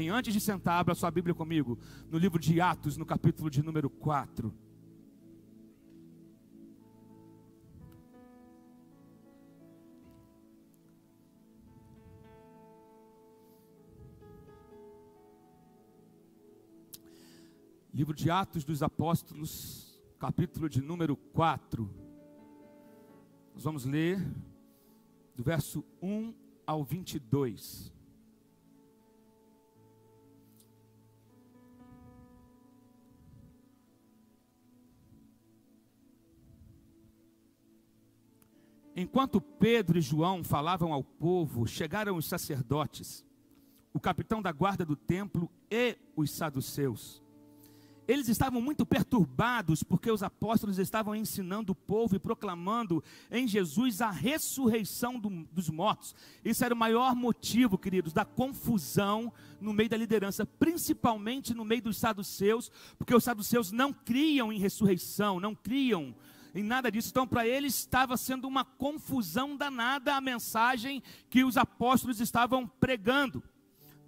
Antes de sentar, abra sua Bíblia comigo, no livro de Atos, no capítulo de número 4. Livro de Atos dos Apóstolos, capítulo de número 4. Nós vamos ler do verso 1 ao 22. Enquanto Pedro e João falavam ao povo, chegaram os sacerdotes, o capitão da guarda do templo e os saduceus. Eles estavam muito perturbados porque os apóstolos estavam ensinando o povo e proclamando em Jesus a ressurreição dos mortos. Isso era o maior motivo, queridos, da confusão no meio da liderança, principalmente no meio dos saduceus, porque os saduceus não criam em ressurreição, não criam em nada disso. Então para eles estava sendo uma confusão danada a mensagem que os apóstolos estavam pregando.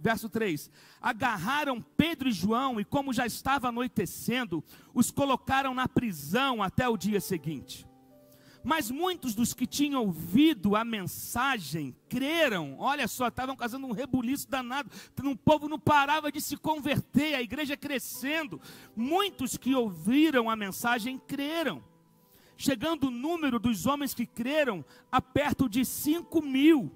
Verso 3, agarraram Pedro e João e, como já estava anoitecendo, os colocaram na prisão até o dia seguinte. Mas muitos dos que tinham ouvido a mensagem creram. Olha só, estavam causando um rebuliço danado, o povo não parava de se converter, a igreja crescendo. Muitos que ouviram a mensagem creram, chegando o número dos homens que creram a perto de 5.000.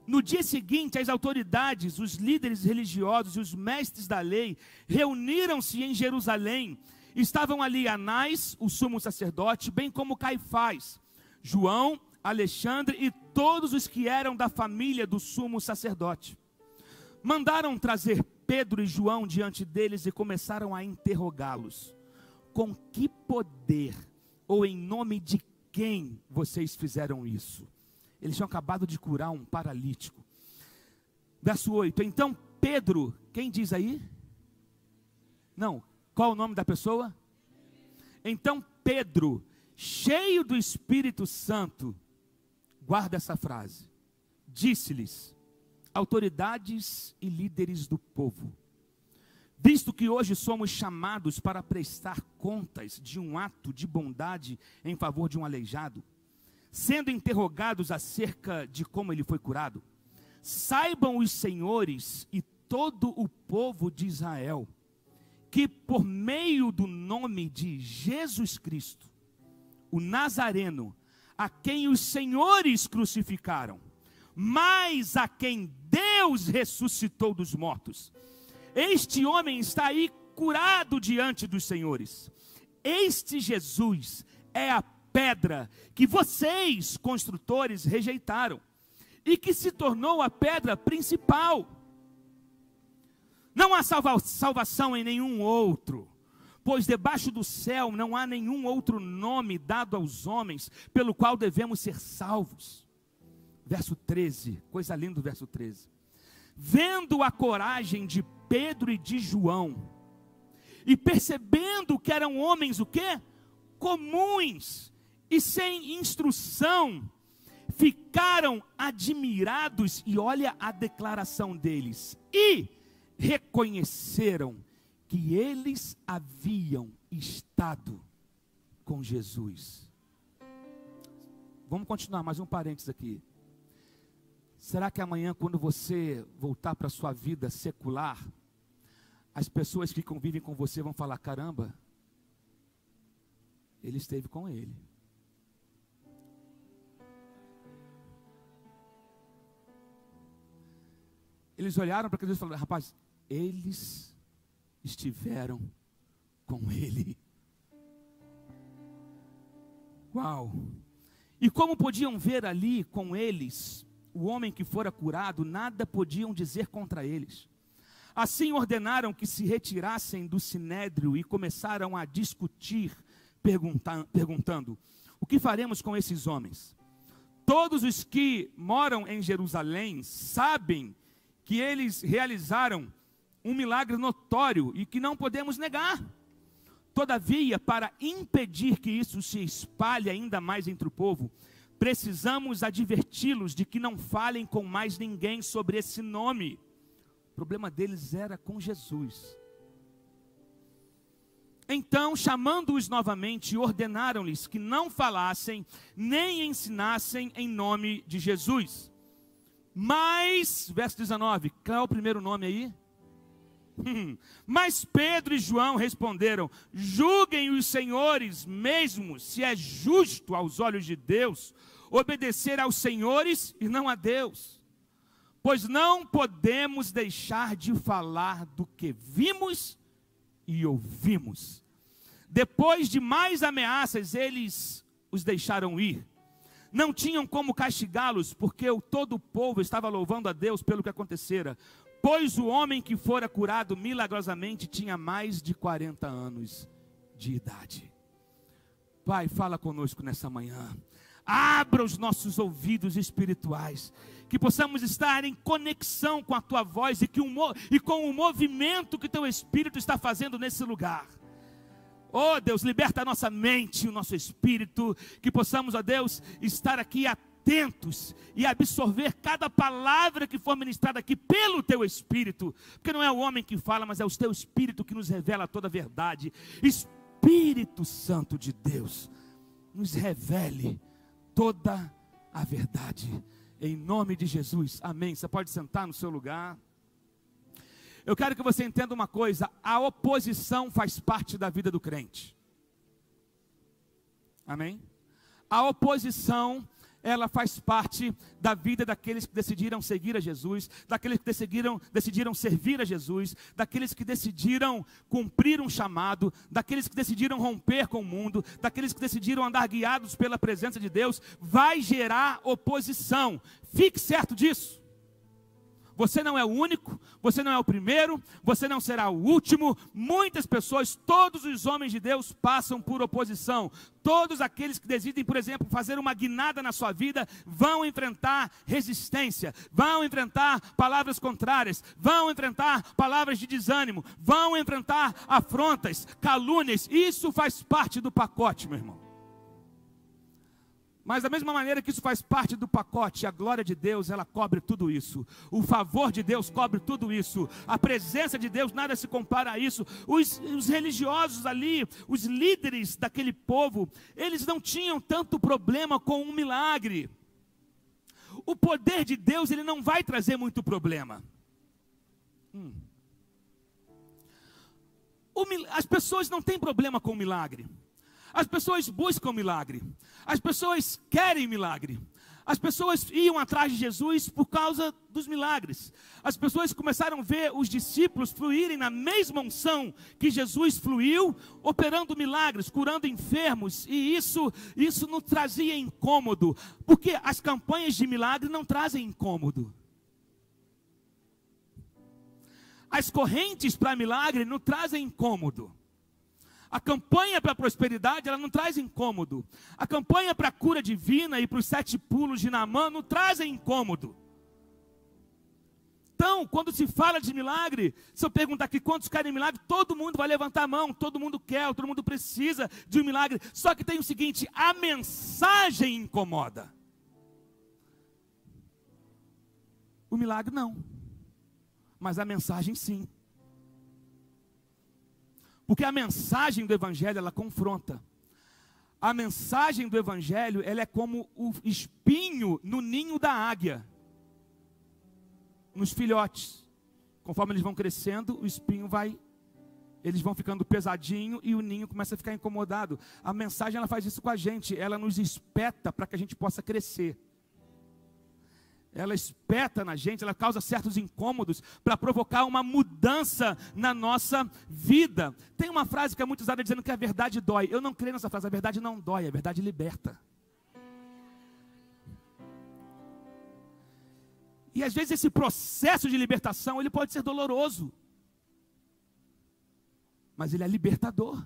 No dia seguinte, as autoridades, os líderes religiosos e os mestres da lei reuniram-se em Jerusalém. Estavam ali Anás, o sumo sacerdote, bem como Caifás, João, Alexandre e todos os que eram da família do sumo sacerdote. Mandaram trazer Pedro e João diante deles e começaram a interrogá-los. Com que poder ou em nome de quem vocês fizeram isso? Eles tinham acabado de curar um paralítico. Verso 8, então Pedro, quem diz aí? Não, qual o nome da pessoa? Então Pedro, cheio do Espírito Santo, guarda essa frase, disse-lhes, autoridades e líderes do povo, visto que hoje somos chamados para prestar contas de um ato de bondade em favor de um aleijado, sendo interrogados acerca de como ele foi curado, saibam os senhores e todo o povo de Israel, que por meio do nome de Jesus Cristo, o Nazareno, a quem os senhores crucificaram, mas a quem Deus ressuscitou dos mortos, este homem está aí curado diante dos senhores. Este Jesus é a pedra que vocês, construtores, rejeitaram, e que se tornou a pedra principal. Não há salvação em nenhum outro, pois debaixo do céu não há nenhum outro nome dado aos homens, pelo qual devemos ser salvos. Verso 13, coisa linda o verso 13. Vendo a coragem de Pedro e de João, e percebendo que eram homens o quê? Comuns, e sem instrução, ficaram admirados, e olha a declaração deles, e reconheceram que eles haviam estado com Jesus. Vamos continuar, mais um parênteses aqui. Será que amanhã, quando você voltar para a sua vida secular, as pessoas que convivem com você vão falar, caramba, ele esteve com ele. Eles olharam para aqueles e falaram, rapaz, eles estiveram com ele. Uau! E como podiam ver ali com eles, o homem que fora curado, nada podiam dizer contra eles. Assim ordenaram que se retirassem do sinédrio e começaram a discutir, perguntando, o que faremos com esses homens? Todos os que moram em Jerusalém sabem que eles realizaram um milagre notório e que não podemos negar. Todavia, para impedir que isso se espalhe ainda mais entre o povo, precisamos adverti-los de que não falem com mais ninguém sobre esse nome. problema deles era com Jesus. Então, chamando-os novamente, ordenaram-lhes que não falassem, nem ensinassem em nome de Jesus. Mas, verso 19, qual é o primeiro nome aí? Mas Pedro e João responderam: julguem os senhores mesmo, se é justo aos olhos de Deus, obedecer aos senhores e não a Deus. Pois não podemos deixar de falar do que vimos e ouvimos. Depois de mais ameaças, eles os deixaram ir. Não tinham como castigá-los, porque todo o povo estava louvando a Deus pelo que acontecera. Pois o homem que fora curado milagrosamente tinha mais de 40 anos de idade. Pai, fala conosco nessa manhã. Abra os nossos ouvidos espirituais, que possamos estar em conexão com a Tua voz e com o movimento que Teu Espírito está fazendo nesse lugar. Oh Deus, liberta a nossa mente, o nosso espírito, que possamos, ó Deus, estar aqui atentos e absorver cada palavra que for ministrada aqui pelo Teu Espírito, porque não é o homem que fala, mas é o Teu Espírito que nos revela toda a verdade. Espírito Santo de Deus, nos revele toda a verdade, em nome de Jesus, amém. Você pode sentar no seu lugar. Eu quero que você entenda uma coisa: a oposição faz parte da vida do crente, amém? A oposição, ela faz parte da vida daqueles que decidiram seguir a Jesus, daqueles que decidiram servir a Jesus, daqueles que decidiram cumprir um chamado, daqueles que decidiram romper com o mundo, daqueles que decidiram andar guiados pela presença de Deus. Vai gerar oposição, fique certo disso. Você não é o único, você não é o primeiro, você não será o último. Muitas pessoas, todos os homens de Deus passam por oposição. Todos aqueles que decidem, por exemplo, fazer uma guinada na sua vida, vão enfrentar resistência, vão enfrentar palavras contrárias, vão enfrentar palavras de desânimo, vão enfrentar afrontas, calúnias. Isso faz parte do pacote, meu irmão. Mas da mesma maneira que isso faz parte do pacote, a glória de Deus, ela cobre tudo isso. O favor de Deus cobre tudo isso. A presença de Deus, nada se compara a isso. Os religiosos ali, os líderes daquele povo, eles não tinham tanto problema com um milagre. O poder de Deus, ele não vai trazer muito problema. As pessoas não têm problema com o milagre. As pessoas buscam milagre, as pessoas querem milagre, as pessoas iam atrás de Jesus por causa dos milagres. As pessoas começaram a ver os discípulos fluírem na mesma unção que Jesus fluiu, operando milagres, curando enfermos, e isso não trazia incômodo, porque as campanhas de milagre não trazem incômodo. As correntes para milagre não trazem incômodo. A campanha para a prosperidade, ela não traz incômodo. A campanha para a cura divina e para os 7 pulos de Naamã não trazem incômodo. Então, quando se fala de milagre, se eu perguntar aqui quantos querem milagre, todo mundo vai levantar a mão, todo mundo quer, todo mundo precisa de um milagre. Só que tem o seguinte: a mensagem incomoda. O milagre não, mas a mensagem sim. Porque a mensagem do Evangelho, ela confronta. A mensagem do Evangelho, ela é como o espinho no ninho da águia. Nos filhotes. Conforme eles vão crescendo, o espinho eles vão ficando pesadinho e o ninho começa a ficar incomodado. A mensagem, ela faz isso com a gente. Ela nos espeta para que a gente possa crescer. Ela espeta na gente, ela causa certos incômodos para provocar uma mudança na nossa vida. Tem uma frase que é muito usada dizendo que a verdade dói. Eu não creio nessa frase, a verdade não dói, a verdade liberta. E às vezes esse processo de libertação, ele pode ser doloroso, mas ele é libertador.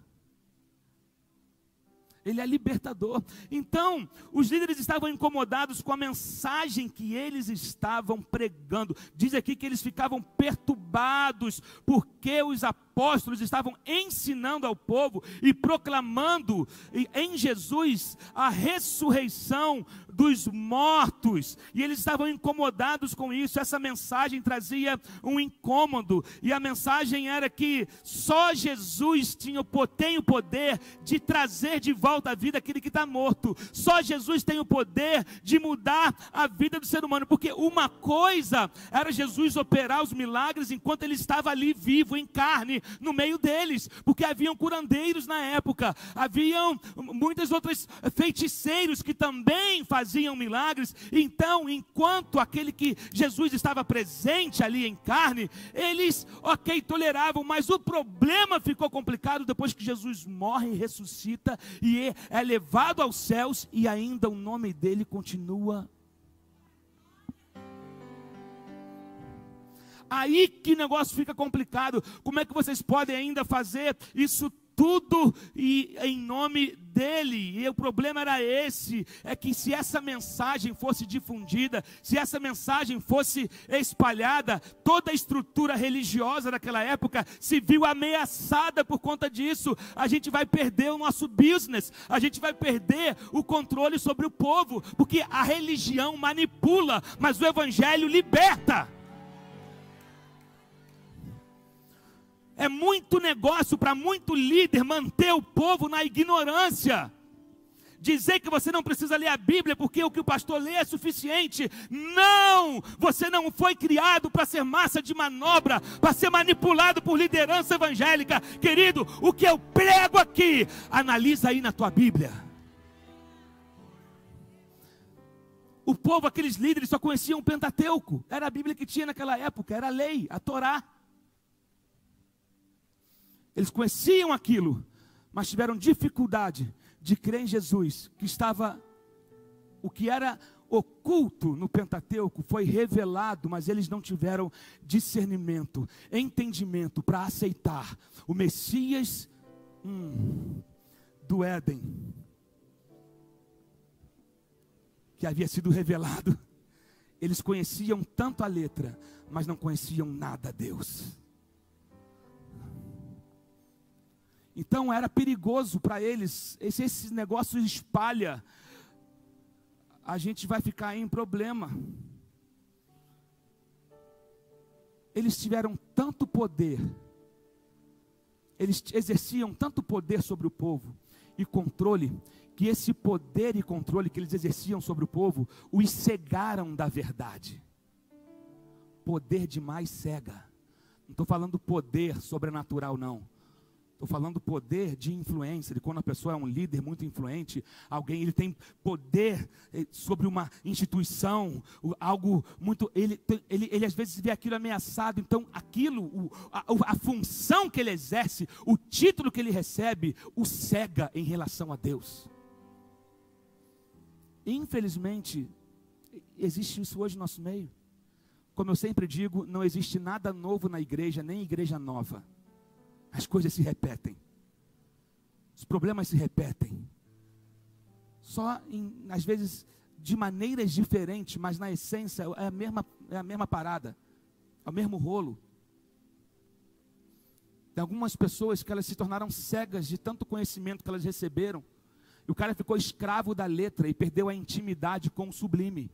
Ele é libertador. Então, os líderes estavam incomodados com a mensagem que eles estavam pregando. Diz aqui que eles ficavam perturbados por porque os apóstolos estavam ensinando ao povo e proclamando em Jesus a ressurreição dos mortos, e eles estavam incomodados com isso. Essa mensagem trazia um incômodo, e a mensagem era que só Jesus tem o poder de trazer de volta à vida aquele que está morto. Só Jesus tem o poder de mudar a vida do ser humano, porque uma coisa era Jesus operar os milagres enquanto ele estava ali vivo, em carne, no meio deles, porque haviam curandeiros na época, haviam muitas outras feiticeiros que também faziam milagres. Então, enquanto aquele que Jesus estava presente ali em carne, eles, toleravam, mas o problema ficou complicado depois que Jesus morre e ressuscita e é levado aos céus, e ainda o nome dele continua. Aí que negócio fica complicado. Como é que vocês podem ainda fazer isso tudo e em nome dele? E o problema era esse, é que se essa mensagem fosse difundida, se essa mensagem fosse espalhada, toda a estrutura religiosa daquela época se viu ameaçada por conta disso. A gente vai perder o nosso business, a gente vai perder o controle sobre o povo, porque a religião manipula, mas o evangelho liberta. É muito negócio para muito líder manter o povo na ignorância. Dizer que você não precisa ler a Bíblia porque o que o pastor lê é suficiente. Não! Você não foi criado para ser massa de manobra, para ser manipulado por liderança evangélica. Querido, o que eu prego aqui, analisa aí na tua Bíblia. O povo, aqueles líderes, só conheciam o Pentateuco. Era a Bíblia que tinha naquela época, era a lei, a Torá. Eles conheciam aquilo, mas tiveram dificuldade de crer em Jesus, que estava, o que era oculto no Pentateuco foi revelado, mas eles não tiveram discernimento, entendimento para aceitar o Messias do Éden, que havia sido revelado. Eles conheciam tanto a letra, mas não conheciam nada a Deus. Então era perigoso para eles. Esse negócio espalha, a gente vai ficar em problema. Eles tiveram tanto poder, eles exerciam tanto poder sobre o povo e controle, que esse poder e controle que eles exerciam sobre o povo os cegaram da verdade. Poder demais cega. Não estou falando poder sobrenatural, não. Estou falando poder de influência, de quando a pessoa é um líder muito influente, ele tem poder sobre uma instituição, algo muito, ele às vezes vê aquilo ameaçado, então aquilo, a função que ele exerce, o título que ele recebe, o cega em relação a Deus. Infelizmente, existe isso hoje no nosso meio. Como eu sempre digo, não existe nada novo na igreja, nem igreja nova. As coisas se repetem, os problemas se repetem, só às vezes de maneiras diferentes, mas na essência é a mesma parada, é o mesmo rolo. Tem algumas pessoas que elas se tornaram cegas de tanto conhecimento que elas receberam, e o cara ficou escravo da letra e perdeu a intimidade com o sublime.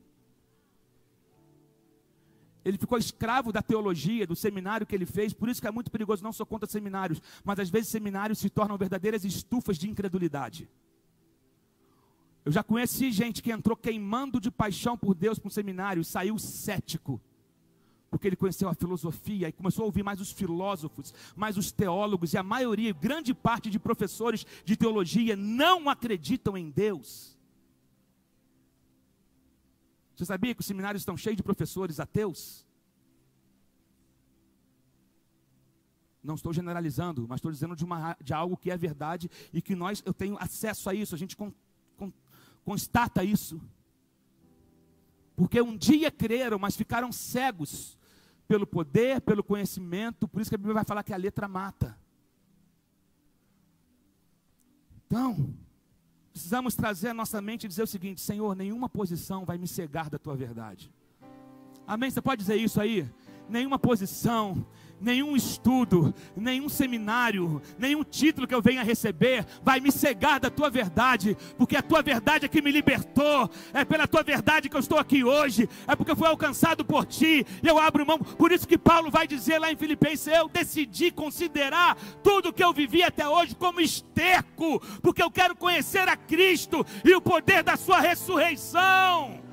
Ele ficou escravo da teologia, do seminário que ele fez. Por isso que é muito perigoso. Não sou contra seminários, mas às vezes seminários se tornam verdadeiras estufas de incredulidade. Eu já conheci gente que entrou queimando de paixão por Deus para um seminário e saiu cético, porque ele conheceu a filosofia e começou a ouvir mais os filósofos, mais os teólogos, e a maioria, grande parte de professores de teologia não acreditam em Deus. Você sabia que os seminários estão cheios de professores ateus? Não estou generalizando, mas estou dizendo de algo que é verdade e que eu tenho acesso a isso, a gente constata isso. Porque um dia creram, mas ficaram cegos pelo poder, pelo conhecimento. Por isso que a Bíblia vai falar que a letra mata. Então, precisamos trazer a nossa mente e dizer o seguinte: Senhor, nenhuma posição vai me cegar da tua verdade. Amém? Você pode dizer isso aí? Nenhuma posição, nenhum estudo, nenhum seminário, nenhum título que eu venha receber vai me cegar da tua verdade, porque a tua verdade é que me libertou, é pela tua verdade que eu estou aqui hoje, é porque eu fui alcançado por ti, e eu abro mão. Por isso que Paulo vai dizer lá em Filipenses: eu decidi considerar tudo que eu vivi até hoje como esterco, porque eu quero conhecer a Cristo e o poder da sua ressurreição.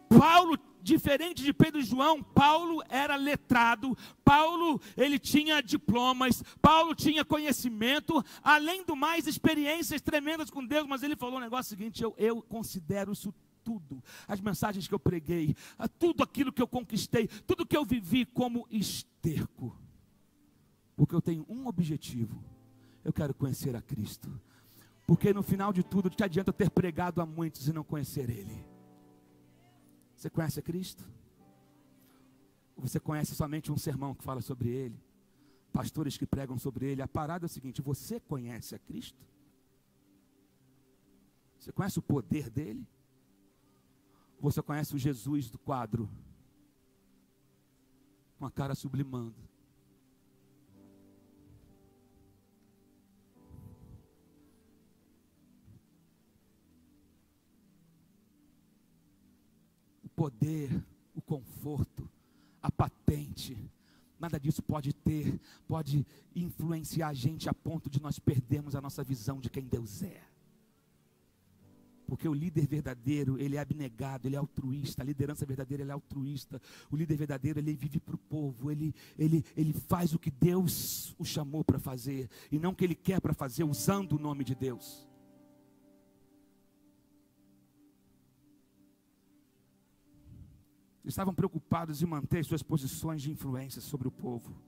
Paulo, diferente de Pedro e João, Paulo era letrado, Paulo, ele tinha diplomas, Paulo tinha conhecimento, além do mais, experiências tremendas com Deus, mas ele falou um negócio seguinte: eu considero isso tudo, as mensagens que eu preguei, tudo aquilo que eu conquistei, tudo que eu vivi como esterco, porque eu tenho um objetivo: eu quero conhecer a Cristo, porque no final de tudo, te adianta eu ter pregado a muitos e não conhecer Ele. Você conhece a Cristo? Ou você conhece somente um sermão que fala sobre Ele? Pastores que pregam sobre Ele? A parada é o seguinte: você conhece a Cristo? Você conhece o poder dEle? Ou você conhece o Jesus do quadro, com a cara sublimando? Poder, o conforto, a patente, nada disso pode influenciar a gente a ponto de nós perdermos a nossa visão de quem Deus é. Porque o líder verdadeiro, ele é abnegado, ele é altruísta. A liderança verdadeira, ele é altruísta. O líder verdadeiro, ele vive para o povo, ele faz o que Deus o chamou para fazer, e não o que ele quer para fazer, usando o nome de Deus. Estavam preocupados em manter suas posições de influência sobre o povo,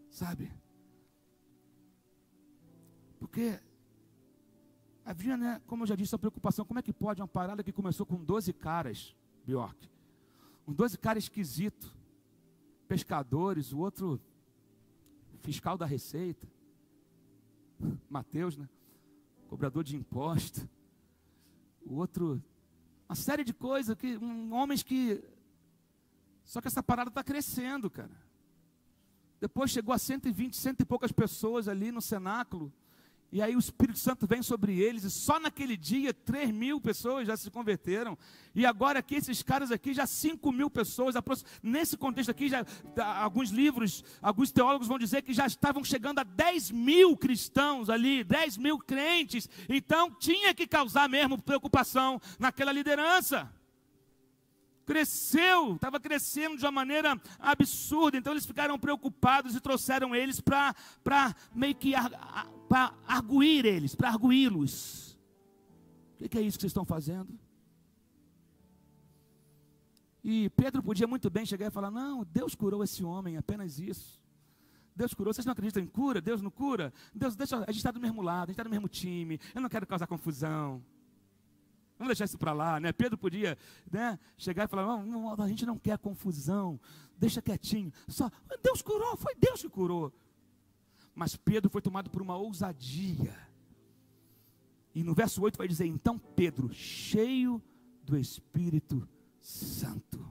sabe? Porque havia, né, como eu já disse, a preocupação: como é que pode uma parada que começou com 12 caras, Bjork, 12 caras esquisitos, pescadores, o outro fiscal da Receita, Mateus, né, cobrador de imposto, o outro, uma série de coisas, homens que... Só que essa parada está crescendo, cara. Depois chegou a 120, cento e poucas pessoas ali no cenáculo. E aí o Espírito Santo vem sobre eles. E só naquele dia 3.000 pessoas já se converteram. E agora aqui esses caras aqui já 5.000 pessoas. Nesse contexto aqui, já, alguns livros, alguns teólogos vão dizer que já estavam chegando a 10.000 cristãos ali, 10.000 crentes. Então tinha que causar mesmo preocupação naquela liderança. Cresceu, estava crescendo de uma maneira absurda. Então eles ficaram preocupados e trouxeram eles para meio que para arguir eles, para arguí-los. O que é isso que vocês estão fazendo? E Pedro podia muito bem chegar e falar: não, Deus curou esse homem, apenas isso. Deus curou, vocês não acreditam em cura? Deus não cura? Deus deixa, a gente está do mesmo lado, a gente está do mesmo time, eu não quero causar confusão. Vamos deixar isso para lá, né? Pedro podia, né, chegar e falar: não, a gente não quer confusão, deixa quietinho. Só, Deus curou, foi Deus que curou. Mas Pedro foi tomado por uma ousadia. E no verso 8 vai dizer: então Pedro, cheio do Espírito Santo,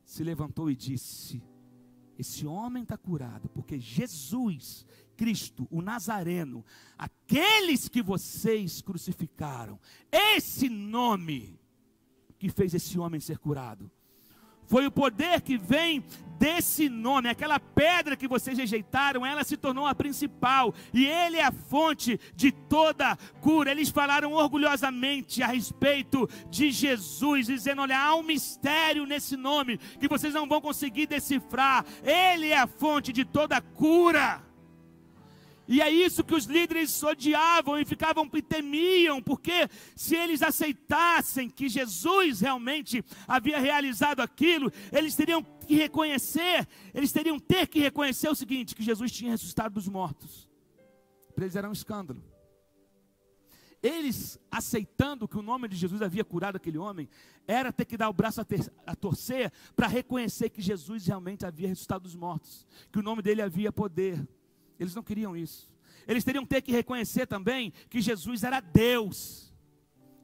se levantou e disse: esse homem está curado, porque Jesus Cristo, o Nazareno, aqueles que vocês crucificaram, esse nome que fez esse homem ser curado, foi o poder que vem desse nome. Aquela pedra que vocês rejeitaram, ela se tornou a principal, e ele é a fonte de toda cura. Eles falaram orgulhosamente a respeito de Jesus, dizendo: olha, há um mistério nesse nome que vocês não vão conseguir decifrar. Ele é a fonte de toda cura. E é isso que os líderes odiavam e temiam, porque se eles aceitassem que Jesus realmente havia realizado aquilo, eles teriam que reconhecer o seguinte: que Jesus tinha ressuscitado dos mortos. Para eles era um escândalo. Eles aceitando que o nome de Jesus havia curado aquele homem, era ter que dar o braço a torcer para reconhecer que Jesus realmente havia ressuscitado dos mortos, que o nome dele havia poder. Eles não queriam isso. Eles teriam que ter que reconhecer também que Jesus era Deus.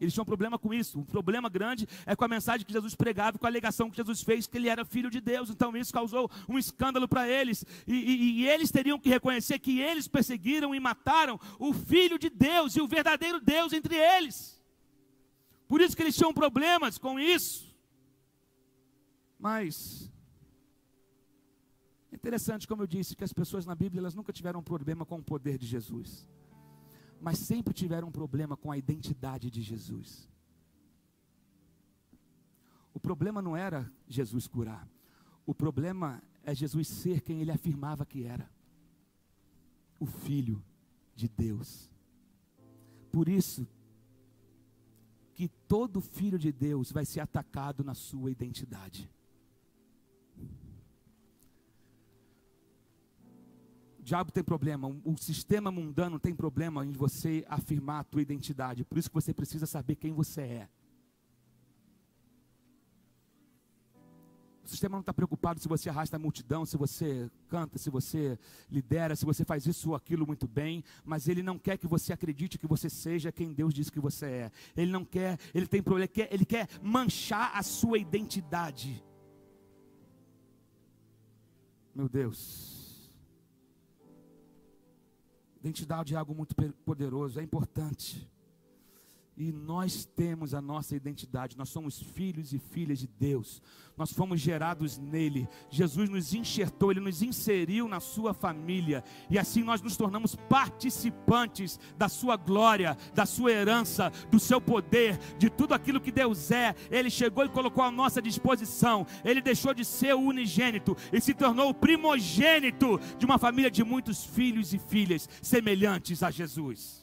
Eles tinham um problema com isso. Um problema grande é com a mensagem que Jesus pregava, com a alegação que Jesus fez, que ele era filho de Deus. Então isso causou um escândalo para eles. E eles teriam que reconhecer que eles perseguiram e mataram o Filho de Deus e o verdadeiro Deus entre eles. Por isso que eles tinham problemas com isso. Mas é interessante, como eu disse, que as pessoas na Bíblia, elas nunca tiveram um problema com o poder de Jesus, mas sempre tiveram um problema com a identidade de Jesus. O problema não era Jesus curar. O problema é Jesus ser quem ele afirmava que era: o Filho de Deus. Por isso que todo filho de Deus vai ser atacado na sua identidade. O diabo tem problema, o sistema mundano tem problema em você afirmar a tua identidade. Por isso que você precisa saber quem você é. O sistema não está preocupado se você arrasta a multidão, se você canta, se você lidera, se você faz isso ou aquilo muito bem, mas ele não quer que você acredite que você seja quem Deus diz que você é. Ele não quer, ele tem problema, ele quer manchar a sua identidade. Meu Deus. Identidade é algo muito poderoso, é importante. E nós temos a nossa identidade, nós somos filhos e filhas de Deus, nós fomos gerados nele, Jesus nos enxertou, ele nos inseriu na sua família, e assim nós nos tornamos participantes da sua glória, da sua herança, do seu poder, de tudo aquilo que Deus é. Ele chegou e colocou à nossa disposição, ele deixou de ser o unigênito e se tornou o primogênito de uma família de muitos filhos e filhas semelhantes a Jesus.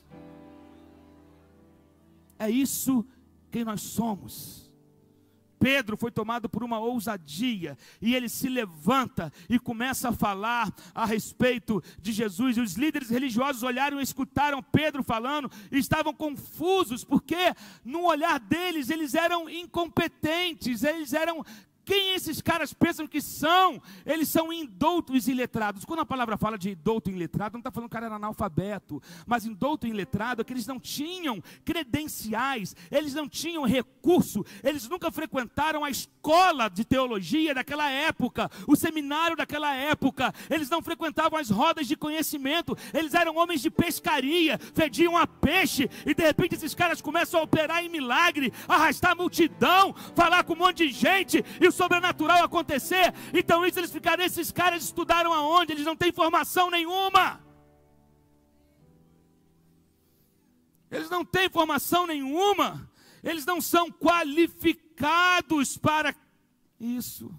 É isso quem nós somos. Pedro foi tomado por uma ousadia, e ele se levanta e começa a falar a respeito de Jesus, e os líderes religiosos olharam e escutaram Pedro falando, e estavam confusos, porque no olhar deles, eles eram incompetentes, eles eram... Quem esses caras pensam que são? Eles são indoutos e iletrados. Quando a palavra fala de indouto e iletrado, não está falando que o cara era analfabeto, mas indouto e iletrado é que eles não tinham credenciais, eles não tinham recurso, eles nunca frequentaram a escola de teologia daquela época, o seminário daquela época, eles não frequentavam as rodas de conhecimento, eles eram homens de pescaria, fediam a peixe, e de repente esses caras começam a operar em milagre, arrastar a multidão, falar com um monte de gente, e o sobrenatural acontecer. Então isso eles ficaram, esses caras estudaram aonde? Eles não têm formação nenhuma. Eles não têm formação nenhuma. Eles não são qualificados para isso.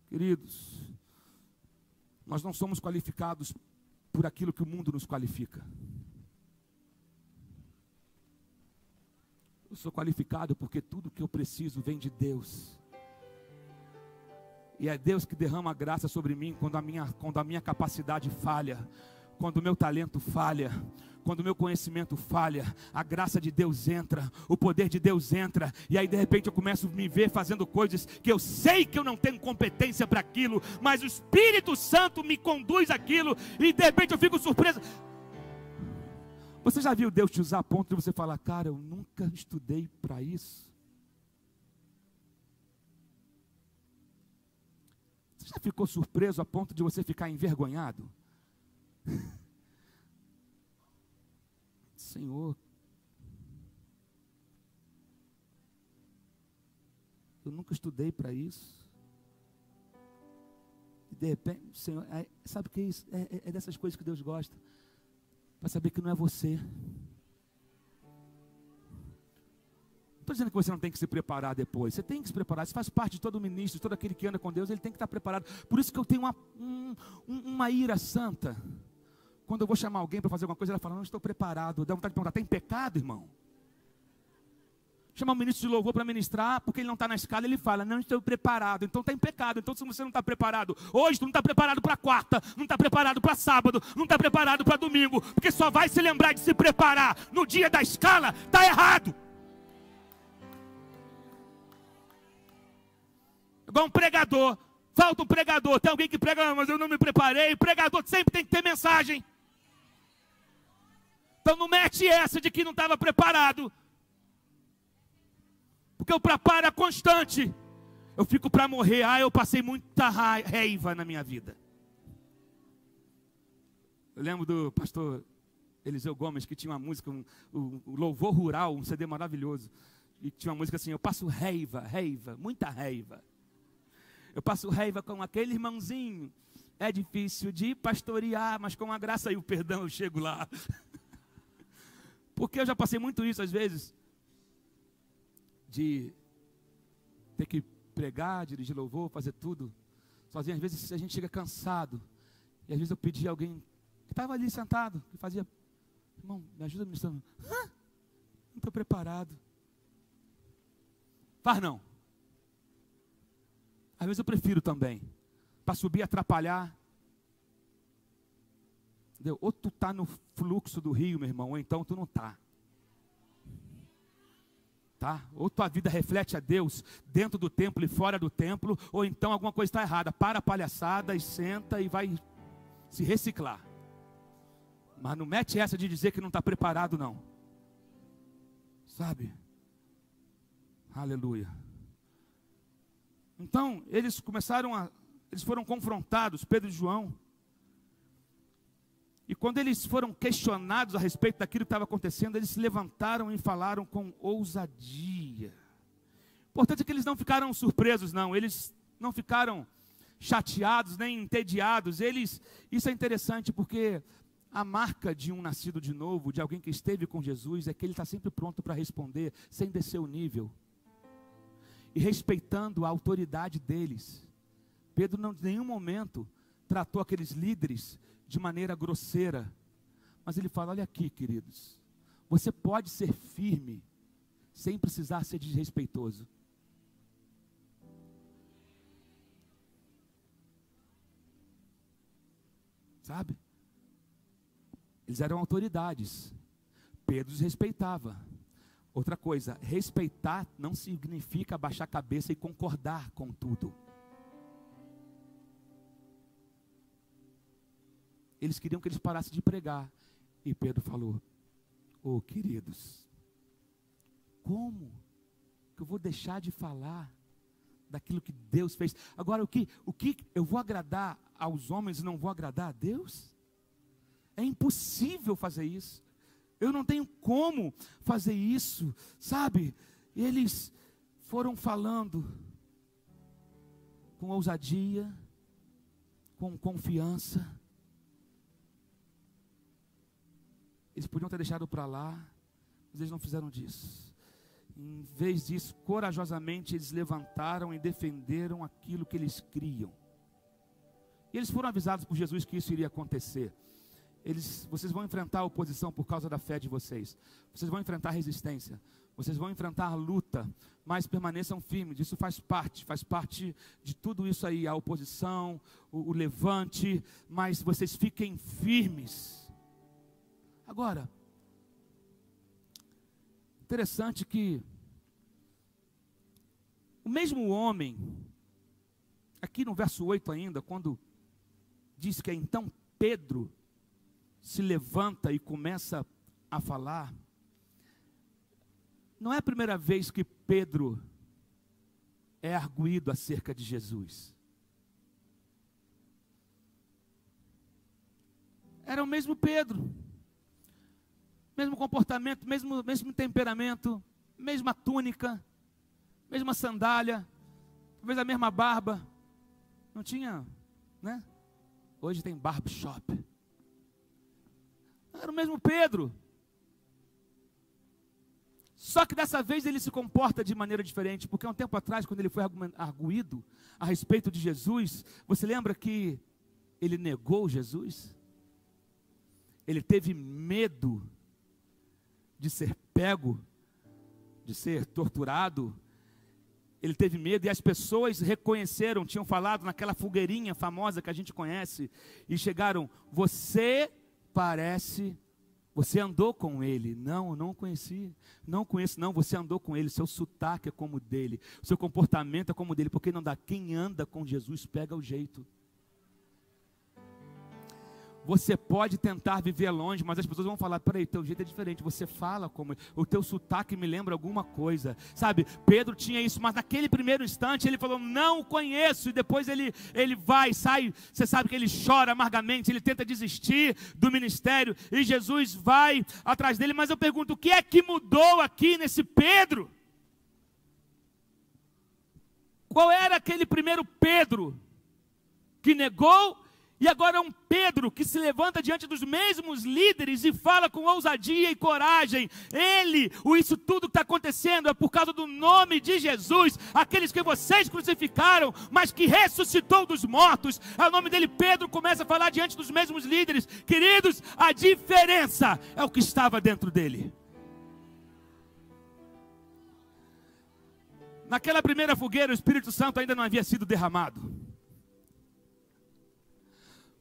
Queridos, nós não somos qualificados por aquilo que o mundo nos qualifica. Eu sou qualificado porque tudo que eu preciso vem de Deus. E é Deus que derrama a graça sobre mim quando a minha capacidade falha, quando o meu talento falha, quando o meu conhecimento falha. A graça de Deus entra, o poder de Deus entra, e aí de repente eu começo a me ver fazendo coisas que eu sei que eu não tenho competência para aquilo, mas o Espírito Santo me conduz àquilo, e de repente eu fico surpreso. Você já viu Deus te usar a ponto de você falar: cara, eu nunca estudei para isso? Você já ficou surpreso a ponto de você ficar envergonhado? Senhor, eu nunca estudei para isso. E de repente, Senhor, sabe o que é isso? É dessas coisas que Deus gosta. Para saber que não é você. Não estou dizendo que você não tem que se preparar depois. Você tem que se preparar. Isso faz parte de todo ministro, todo aquele que anda com Deus. Ele tem que estar preparado. Por isso que eu tenho uma ira santa. Quando eu vou chamar alguém para fazer alguma coisa, ela fala: não estou preparado. Dá vontade de perguntar: tem pecado, irmão? Chamar um ministro de louvor para ministrar, porque ele não está na escala, ele fala: não estou preparado. Então está em pecado. Então se você não está preparado hoje, tu não está preparado para quarta, não está preparado para sábado, não está preparado para domingo, porque só vai se lembrar de se preparar no dia da escala. Está errado. Igual um pregador, falta um pregador, tem alguém que prega: mas eu não me preparei. O pregador sempre tem que ter mensagem. Então não mete essa de que não estava preparado. porque o preparo é constante. Eu fico para morrer. Eu passei muita raiva na minha vida. Eu lembro do pastor Eliseu Gomes, que tinha uma música, o Louvor Rural, um CD maravilhoso. E tinha uma música assim: eu passo raiva, muita raiva. Eu passo raiva com aquele irmãozinho. É difícil de pastorear, mas com a graça e o perdão eu chego lá. Porque eu já passei muito isso às vezes. De ter que pregar, dirigir louvor, fazer tudo sozinho. Às vezes a gente chega cansado. E às vezes eu pedi a alguém que estava ali sentado, que fazia: irmão, me ajuda ministrando. Não estou preparado. Faz não. Às vezes eu prefiro também, para subir e atrapalhar. Entendeu? Ou tu está no fluxo do rio, meu irmão, ou então tu não está. Tá? Ou tua vida reflete a Deus dentro do templo e fora do templo, ou então alguma coisa está errada. Para a palhaçada e senta e vai se reciclar. Mas não mete essa de dizer que não está preparado, não. Sabe? Aleluia. Então, eles foram confrontados, Pedro e João. E quando eles foram questionados a respeito daquilo que estava acontecendo, eles se levantaram e falaram com ousadia. Importante é que eles não ficaram surpresos, não. Eles não ficaram chateados, nem entediados. Isso é interessante porque a marca de um nascido de novo, de alguém que esteve com Jesus, é que ele está sempre pronto para responder, sem descer o nível. E respeitando a autoridade deles. Pedro não, em nenhum momento, tratou aqueles líderes de maneira grosseira. Mas ele fala: olha aqui, queridos, você pode ser firme, sem precisar ser desrespeitoso. Sabe? Eles eram autoridades. Pedro os respeitava. Outra coisa, respeitar não significa abaixar a cabeça e concordar com tudo. Eles queriam que eles parassem de pregar. E Pedro falou: ô queridos, como que eu vou deixar de falar daquilo que Deus fez? Agora, o que eu vou agradar aos homens e não vou agradar a Deus? É impossível fazer isso. Eu não tenho como fazer isso, sabe? Eles foram falando com ousadia, com confiança. Eles podiam ter deixado para lá, mas eles não fizeram disso. Em vez disso, corajosamente eles levantaram e defenderam aquilo que eles criam. E eles foram avisados por Jesus que isso iria acontecer. Vocês vão enfrentar oposição por causa da fé de vocês. Vocês vão enfrentar resistência. Vocês vão enfrentar luta. Mas permaneçam firmes. Isso faz parte de tudo isso aí. A oposição, o levante. Mas vocês fiquem firmes. Agora, interessante que o mesmo homem, aqui no verso 8 ainda, quando diz que então Pedro se levanta e começa a falar, não é a primeira vez que Pedro é arguído acerca de Jesus. Era o mesmo Pedro, mesmo comportamento, mesmo temperamento, mesma túnica, mesma sandália, talvez a mesma barba. Não tinha, né? Hoje tem barbershop. Era o mesmo Pedro. Só que dessa vez ele se comporta de maneira diferente, porque um tempo atrás, quando ele foi arguído a respeito de Jesus, você lembra que ele negou Jesus? Ele teve medo de ser pego, de ser torturado. Ele teve medo e as pessoas reconheceram, tinham falado naquela fogueirinha famosa que a gente conhece, e chegaram: você andou com ele. Não, eu não conheci, não conheço não, você andou com ele, seu sotaque é como o dele, seu comportamento é como o dele, porque não dá, quem anda com Jesus pega o jeito. Você pode tentar viver longe, mas as pessoas vão falar: peraí, teu jeito é diferente, você fala como, o teu sotaque me lembra alguma coisa, sabe? Pedro tinha isso, mas naquele primeiro instante ele falou: não o conheço, e depois ele vai, sai, você sabe que ele chora amargamente, ele tenta desistir do ministério, e Jesus vai atrás dele. Mas eu pergunto, o que é que mudou aqui nesse Pedro? Qual era aquele primeiro Pedro que negou, e agora é um Pedro que se levanta diante dos mesmos líderes e fala com ousadia e coragem? Isso tudo que está acontecendo é por causa do nome de Jesus, aqueles que vocês crucificaram, mas que ressuscitou dos mortos. O nome dele, Pedro, começa a falar diante dos mesmos líderes. Queridos, a diferença é o que estava dentro dele. Naquela primeira fogueira, o Espírito Santo ainda não havia sido derramado.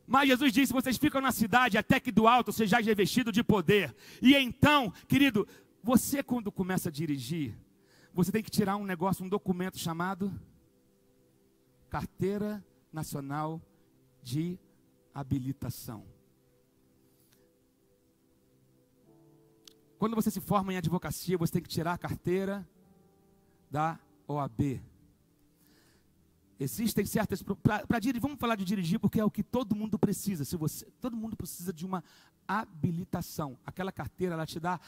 Mas Jesus disse: vocês ficam na cidade até que do alto sejais revestido de poder. E então, querido, você quando começa a dirigir, você tem que tirar um documento chamado Carteira Nacional de Habilitação. Quando você se forma em advocacia, você tem que tirar a carteira da OAB. Existem certas, para dirigir, vamos falar de dirigir porque é o que todo mundo precisa. Todo mundo precisa de uma habilitação. Aquela carteira, ela te dá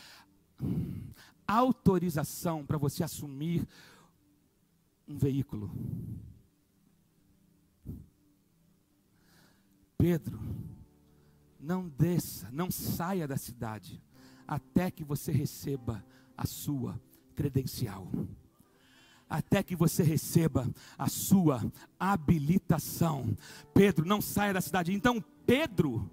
autorização para você assumir um veículo. Pedro, não desça, não saia da cidade até que você receba a sua credencial. Até que você receba a sua habilitação. Pedro, não saia da cidade. Então Pedro,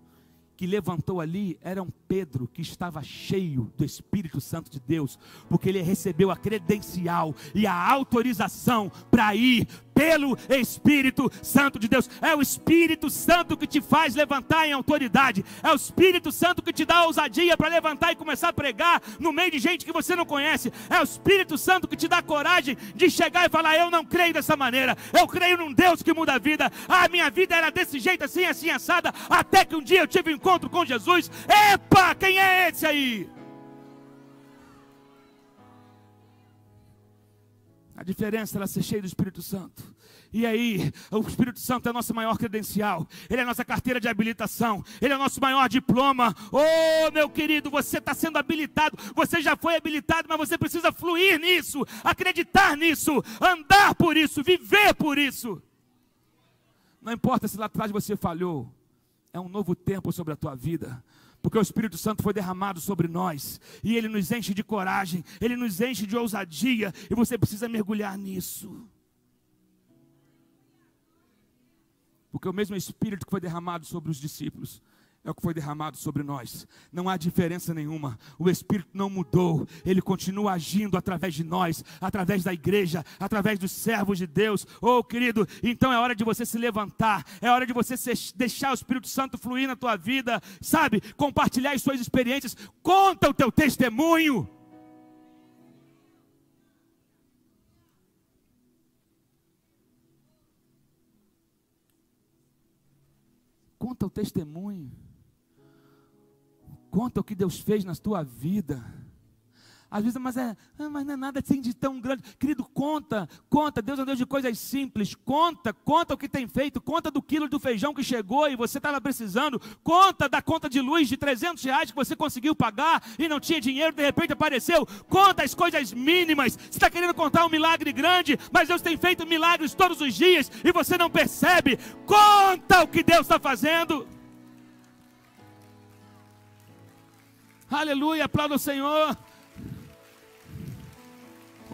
que levantou ali, era um Pedro que estava cheio do Espírito Santo de Deus, porque ele recebeu a credencial e a autorização para ir pelo Espírito Santo de Deus. É o Espírito Santo que te faz levantar em autoridade, é o Espírito Santo que te dá ousadia para levantar e começar a pregar no meio de gente que você não conhece, é o Espírito Santo que te dá coragem de chegar e falar: eu não creio dessa maneira, eu creio num Deus que muda a vida. A minha vida era desse jeito, assim, assim, assada, até que um dia eu tive um encontro com Jesus. Epa, quem é esse aí? A diferença era ser cheio do Espírito Santo. E aí, o Espírito Santo é a nossa maior credencial, ele é a nossa carteira de habilitação, ele é o nosso maior diploma. Oh, meu querido, você está sendo habilitado, você já foi habilitado, mas você precisa fluir nisso, acreditar nisso, andar por isso, viver por isso. Não importa se lá atrás você falhou, é um novo tempo sobre a tua vida, porque o Espírito Santo foi derramado sobre nós, e ele nos enche de coragem, ele nos enche de ousadia, e você precisa mergulhar nisso. Porque o mesmo Espírito que foi derramado sobre os discípulos é o que foi derramado sobre nós. Não há diferença nenhuma. O Espírito não mudou. Ele continua agindo através de nós, através da igreja, através dos servos de Deus. Oh, querido, então é hora de você se levantar. É hora de você deixar o Espírito Santo fluir na tua vida. Sabe? Compartilhar as suas experiências. Conta o teu testemunho. Conta o testemunho. Conta o que Deus fez na tua vida. Às vezes, mas não é nada assim de tão grande. Querido, conta. Deus é um Deus de coisas simples. Conta o que tem feito. Conta do quilo do feijão que chegou e você estava precisando. Conta da conta de luz de R$300 que você conseguiu pagar e não tinha dinheiro, de repente apareceu. Conta as coisas mínimas. Você está querendo contar um milagre grande, mas Deus tem feito milagres todos os dias e você não percebe. Conta o que Deus está fazendo. Aleluia, aplauda o Senhor.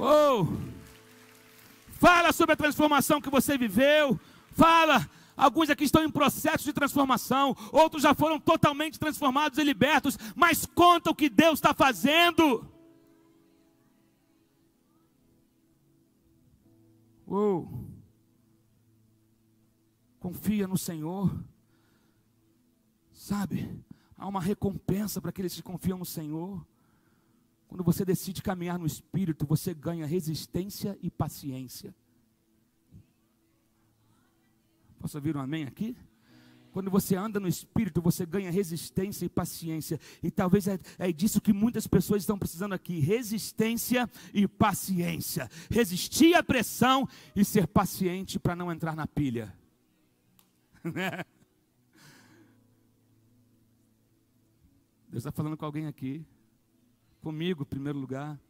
Oh, fala sobre a transformação que você viveu. Fala, alguns aqui estão em processo de transformação, outros já foram totalmente transformados e libertos, mas conta o que Deus está fazendo. Oh, confia no Senhor. Sabe, há uma recompensa para aqueles que confiam no Senhor. Quando você decide caminhar no Espírito, você ganha resistência e paciência. Posso ouvir um amém aqui? Quando você anda no Espírito, você ganha resistência e paciência. E talvez é disso que muitas pessoas estão precisando aqui. Resistência e paciência. Resistir à pressão e ser paciente para não entrar na pilha. Deus está falando com alguém aqui. Comigo, em primeiro lugar.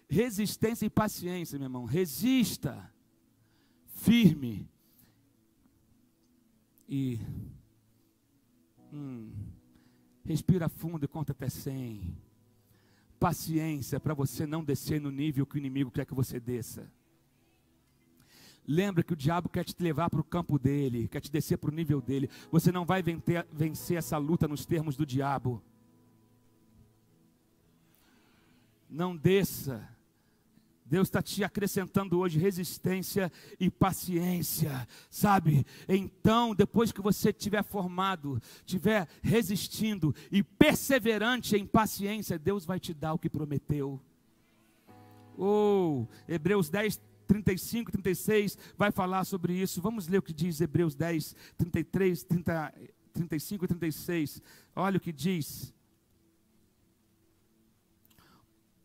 Resistência e paciência, meu irmão. Resista. Firme. E respira fundo e conta até 100. Paciência para você não descer no nível que o inimigo quer que você desça. Lembra que o diabo quer te levar para o campo dele, quer te descer para o nível dele. Você não vai vencer essa luta nos termos do diabo. Não desça. Deus está te acrescentando hoje resistência e paciência, sabe? Então, depois que você estiver formado, estiver resistindo e perseverante em paciência, Deus vai te dar o que prometeu. Hebreus 10, 35 e 36 vai falar sobre isso. Vamos ler o que diz Hebreus 10, 33, 35 e 36. Olha o que diz.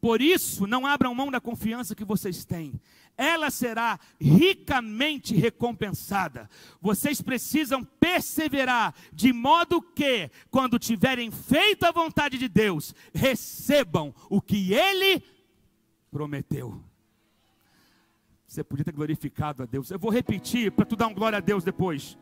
Por isso, não abram mão da confiança que vocês têm. Ela será ricamente recompensada. Vocês precisam perseverar, de modo que, quando tiverem feito a vontade de Deus, recebam o que Ele prometeu. Você podia ter glorificado a Deus. Eu vou repetir para tu dar um glória a Deus depois.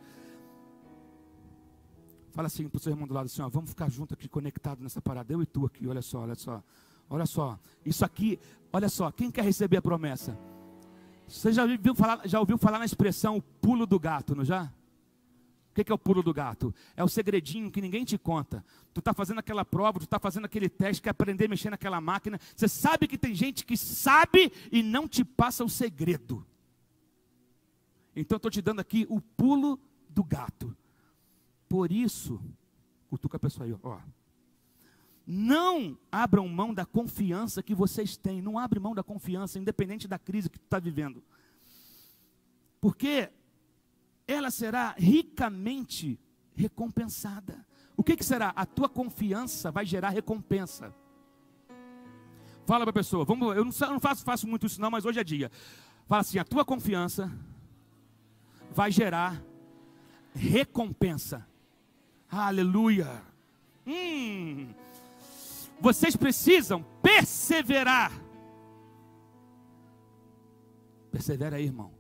Fala assim para o seu irmão do lado, assim, ó, vamos ficar junto aqui, conectado nessa parada. Eu e tu aqui, olha só, olha só. Olha só, isso aqui, olha só, quem quer receber a promessa? Você já ouviu falar na expressão o pulo do gato, não já? O que é o pulo do gato? É o segredinho que ninguém te conta. Tu está fazendo aquela prova, tu está fazendo aquele teste, quer aprender a mexer naquela máquina. Você sabe que tem gente que sabe e não te passa o segredo. Então eu estou te dando aqui o pulo do gato. Por isso, cutuca a pessoa aí, ó. Não abram mão da confiança que vocês têm. Não abre mão da confiança, independente da crise que tu está vivendo. Porque ela será ricamente recompensada. O que será? A tua confiança vai gerar recompensa. Fala para a pessoa, eu não faço muito isso não, mas hoje é dia. Fala assim, a tua confiança vai gerar recompensa. Aleluia. Vocês precisam perseverar. Persevera aí, irmão.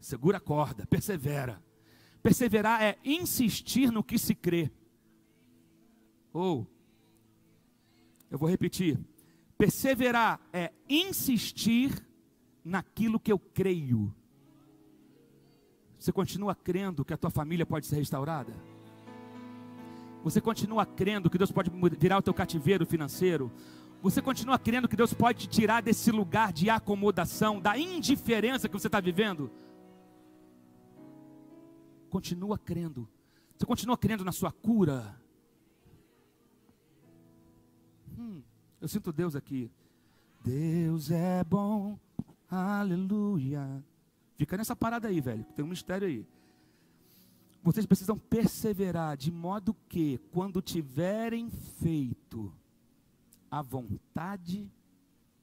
Segura a corda, persevera. Perseverar é insistir no que se crê. Eu vou repetir. Perseverar é insistir naquilo que eu creio. Você continua crendo que a tua família pode ser restaurada? Você continua crendo que Deus pode virar o teu cativeiro financeiro? Você continua crendo que Deus pode te tirar desse lugar de acomodação, da indiferença que você está vivendo? Continua crendo. Você continua crendo na sua cura? Eu sinto Deus aqui. Deus é bom, aleluia. Fica nessa parada aí, velho, tem um mistério aí. Vocês precisam perseverar, de modo que, quando tiverem feito a vontade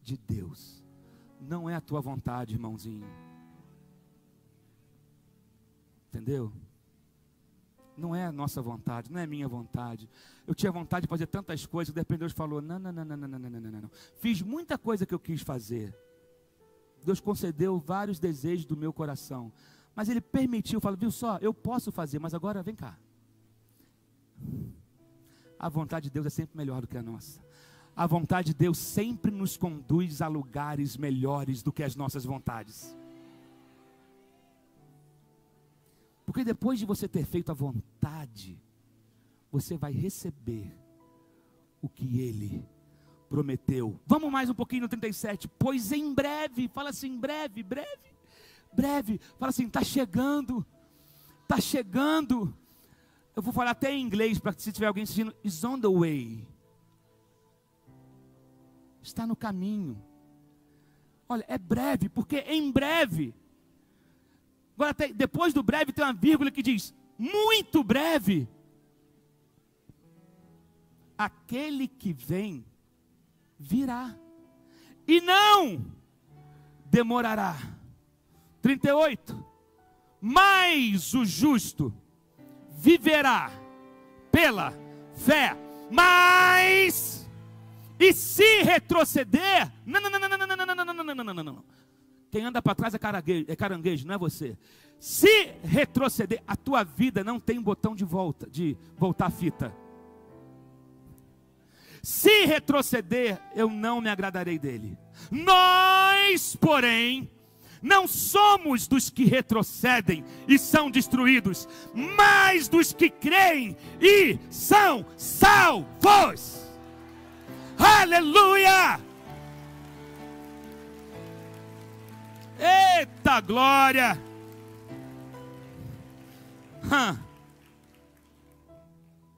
de Deus, não é a tua vontade, irmãozinho. Entendeu? Não é a nossa vontade, não é a minha vontade. Eu tinha vontade de fazer tantas coisas, de repente Deus falou, não. Fiz muita coisa que eu quis fazer. Deus concedeu vários desejos do meu coração. Mas Ele permitiu, falou, viu só, eu posso fazer, mas agora vem cá. A vontade de Deus é sempre melhor do que a nossa. A vontade de Deus sempre nos conduz a lugares melhores do que as nossas vontades. Porque depois de você ter feito a vontade, você vai receber o que Ele prometeu. Vamos mais um pouquinho no 37. Pois em breve, fala assim, breve. Fala assim, está chegando. Eu vou falar até em inglês, para que se tiver alguém assistindo, is on the way. Está no caminho. Olha, é breve, porque em breve Agora, depois do breve tem uma vírgula que diz, muito breve. Aquele que vem, virá, e não demorará. 38. Mas o justo viverá pela fé. Mas, e se retroceder, não. Quem anda para trás é caranguejo, não é você. Se retroceder, a tua vida não tem botão de voltar a fita. Se retroceder, eu não me agradarei dele. Nós, porém, não somos dos que retrocedem e são destruídos, mas dos que creem e são salvos. Aleluia! Eita glória!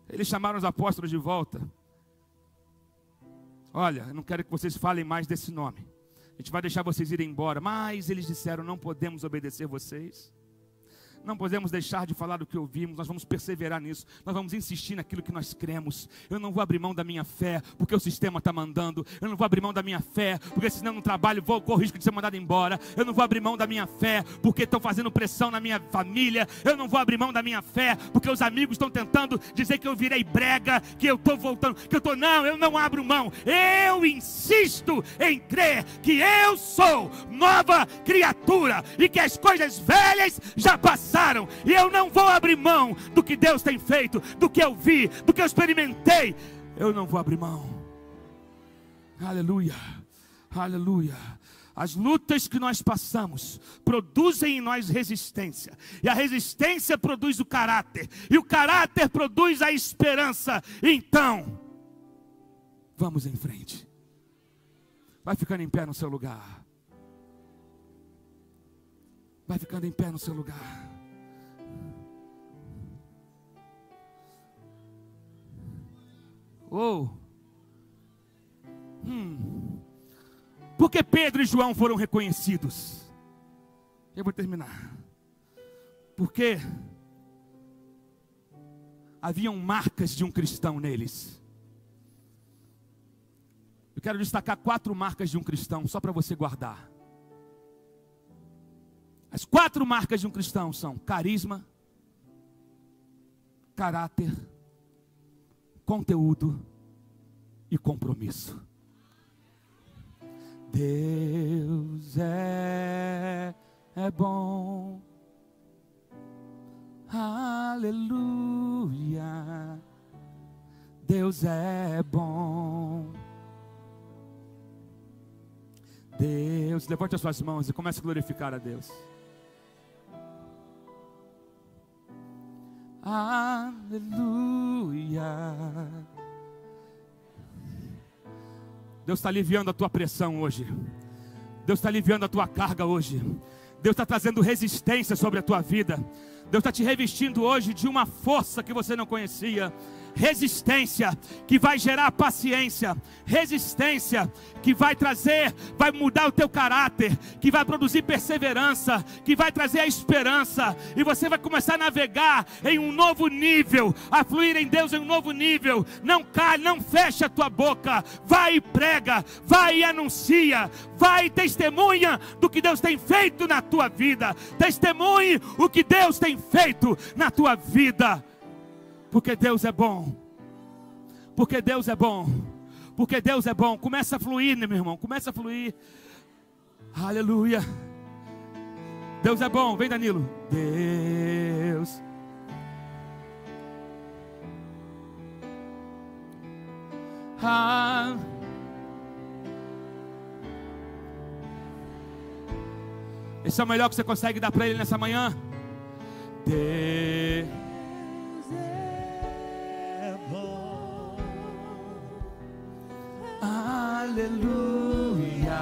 Eles chamaram os apóstolos de volta. Olha, eu não quero que vocês falem mais desse nome. A gente vai deixar vocês irem embora. Mas eles disseram, não podemos obedecer vocês. Não podemos deixar de falar do que ouvimos. Nós vamos perseverar nisso. Nós vamos insistir naquilo que nós cremos. Eu não vou abrir mão da minha fé, porque o sistema está mandando. Eu não vou abrir mão da minha fé, porque senão no trabalho vou correr o risco de ser mandado embora. Eu não vou abrir mão da minha fé, porque estão fazendo pressão na minha família. Eu não vou abrir mão da minha fé, porque os amigos estão tentando dizer que eu virei brega, que eu estou voltando, que eu estou... Não, eu não abro mão. Eu insisto em crer que eu sou nova criatura e que as coisas velhas já passaram. E eu não vou abrir mão do que Deus tem feito, do que eu vi, do que eu experimentei. Eu não vou abrir mão. Aleluia, aleluia. As lutas que nós passamos produzem em nós resistência. E a resistência produz o caráter. E o caráter produz a esperança. Então, vamos em frente. Vai ficando em pé no seu lugar. Vai ficando em pé no seu lugar. Porque Pedro e João foram reconhecidos. Eu vou terminar. Porque haviam marcas de um cristão neles. Eu quero destacar 4 marcas de um cristão, só para você guardar. As 4 marcas de um cristão são carisma, caráter, conteúdo e compromisso. Deus é bom. Aleluia. Deus é bom. Deus, levante as suas mãos e comece a glorificar a Deus. Aleluia. Deus está aliviando a tua pressão hoje. Deus está aliviando a tua carga hoje. Deus está trazendo resistência sobre a tua vida. Deus está te revestindo hoje de uma força que você não conhecia. Resistência que vai gerar paciência. Resistência que vai trazer, vai mudar o teu caráter, que vai produzir perseverança, que vai trazer a esperança. E você vai começar a navegar em um novo nível, a fluir em Deus em um novo nível. Não cale, não feche a tua boca. Vai e prega, vai e anuncia, vai e testemunha do que Deus tem feito na tua vida. Testemunhe o que Deus tem feito na tua vida. Porque Deus é bom. Porque Deus é bom. Porque Deus é bom. Começa a fluir, né, meu irmão? Começa a fluir. Aleluia. Deus é bom. Vem, Danilo. Deus. Esse é o melhor que você consegue dar para Ele nessa manhã. Deus. Aleluia.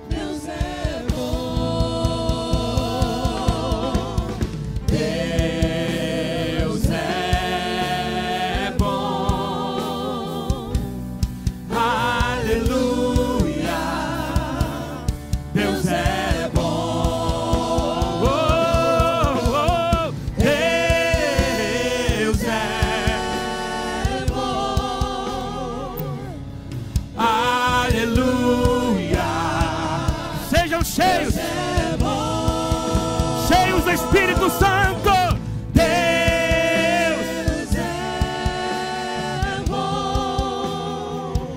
Deus é bom. Deus é bom. Aleluia. Deus é bom. Deus. Cheios do Espírito Santo. Deus é bom.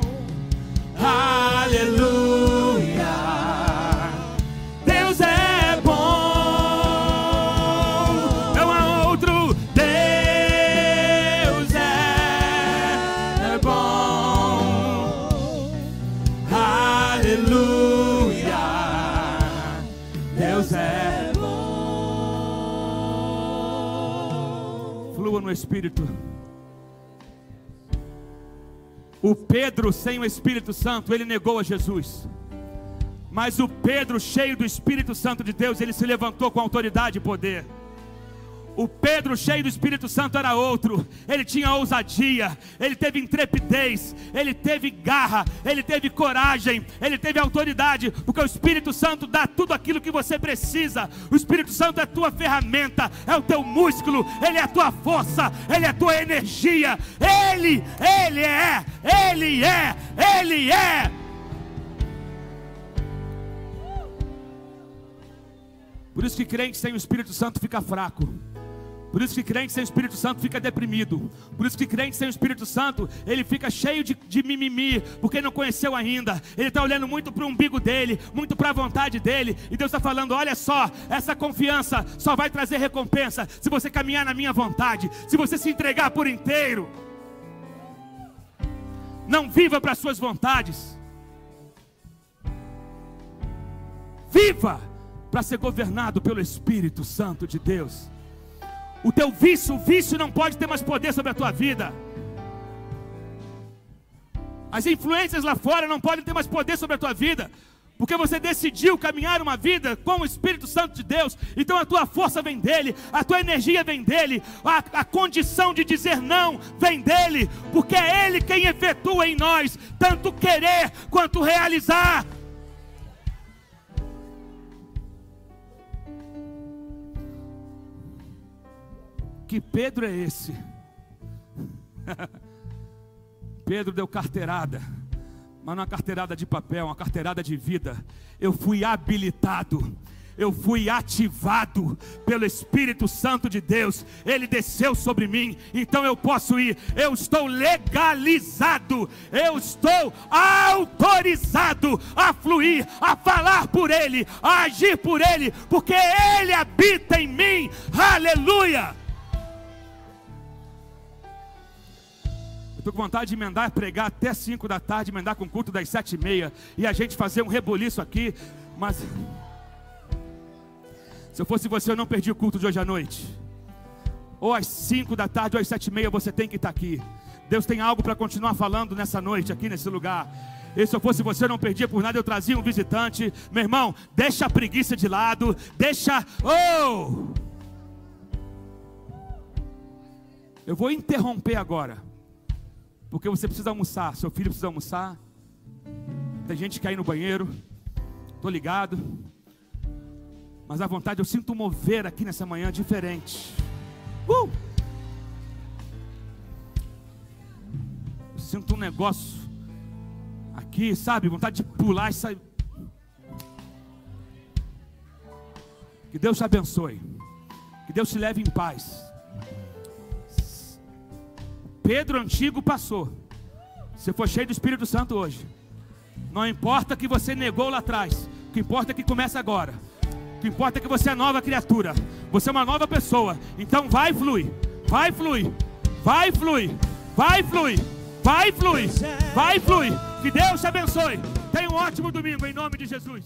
Aleluia. Deus é bom. Não há outro. Deus é bom. Aleluia. Deus é bom. Flua no Espírito. O Pedro sem o Espírito Santo, ele negou a Jesus. Mas o Pedro cheio do Espírito Santo de Deus, ele se levantou com autoridade e poder. O Pedro cheio do Espírito Santo era outro. Ele tinha ousadia, ele teve intrepidez, ele teve garra, ele teve coragem, ele teve autoridade, porque o Espírito Santo dá tudo aquilo que você precisa. O Espírito Santo é a tua ferramenta, é o teu músculo, ele é a tua força, ele é a tua energia. Ele é. Por isso que crente sem o Espírito Santo fica fraco. Por isso que crente sem o Espírito Santo fica deprimido. Por isso que crente sem o Espírito Santo, ele fica cheio de mimimi, porque não conheceu ainda. Ele está olhando muito para o umbigo dele, muito para a vontade dele. E Deus está falando, olha só, essa confiança só vai trazer recompensa se você caminhar na minha vontade, se você se entregar por inteiro. Não viva para as suas vontades. Viva para ser governado pelo Espírito Santo de Deus. O teu vício, não pode ter mais poder sobre a tua vida. As influências lá fora não podem ter mais poder sobre a tua vida, porque você decidiu caminhar uma vida com o Espírito Santo de Deus. Então a tua força vem dele, a tua energia vem dele, a condição de dizer não vem dele, porque é ele quem efetua em nós tanto querer quanto realizar. Que Pedro é esse? Pedro deu carteirada, mas não uma carteirada de papel, uma carteirada de vida. Eu fui habilitado, eu fui ativado pelo Espírito Santo de Deus. Ele desceu sobre mim, então eu posso ir. Eu estou legalizado, eu estou autorizado a fluir, a falar por Ele, a agir por Ele, porque Ele habita em mim. Aleluia! Estou com vontade de emendar, pregar até 5 da tarde, emendar com o culto das 7h30, e a gente fazer um reboliço aqui. Mas se eu fosse você, eu não perdi o culto de hoje à noite. Ou às 5 da tarde ou às 7h30 você tem que estar aqui. Deus tem algo para continuar falando nessa noite, aqui nesse lugar. E se eu fosse você, eu não perdia por nada, eu trazia um visitante. Meu irmão, deixa a preguiça de lado, deixa... Eu vou interromper agora, porque você precisa almoçar, seu filho precisa almoçar. Tem gente que quer ir no banheiro, estou ligado. Mas à vontade, eu sinto mover aqui nessa manhã diferente. Eu sinto um negócio aqui, sabe? Vontade de pular e sair. Que Deus te abençoe. Que Deus te leve em paz. Pedro antigo passou. Você foi cheio do Espírito Santo hoje. Não importa que você negou lá atrás. O que importa é que começa agora. O que importa é que você é nova criatura. Você é uma nova pessoa. Então vai fluir. Vai fluir. Vai fluir. Vai fluir. Vai fluir. Vai fluir. Que Deus te abençoe. Tenha um ótimo domingo em nome de Jesus.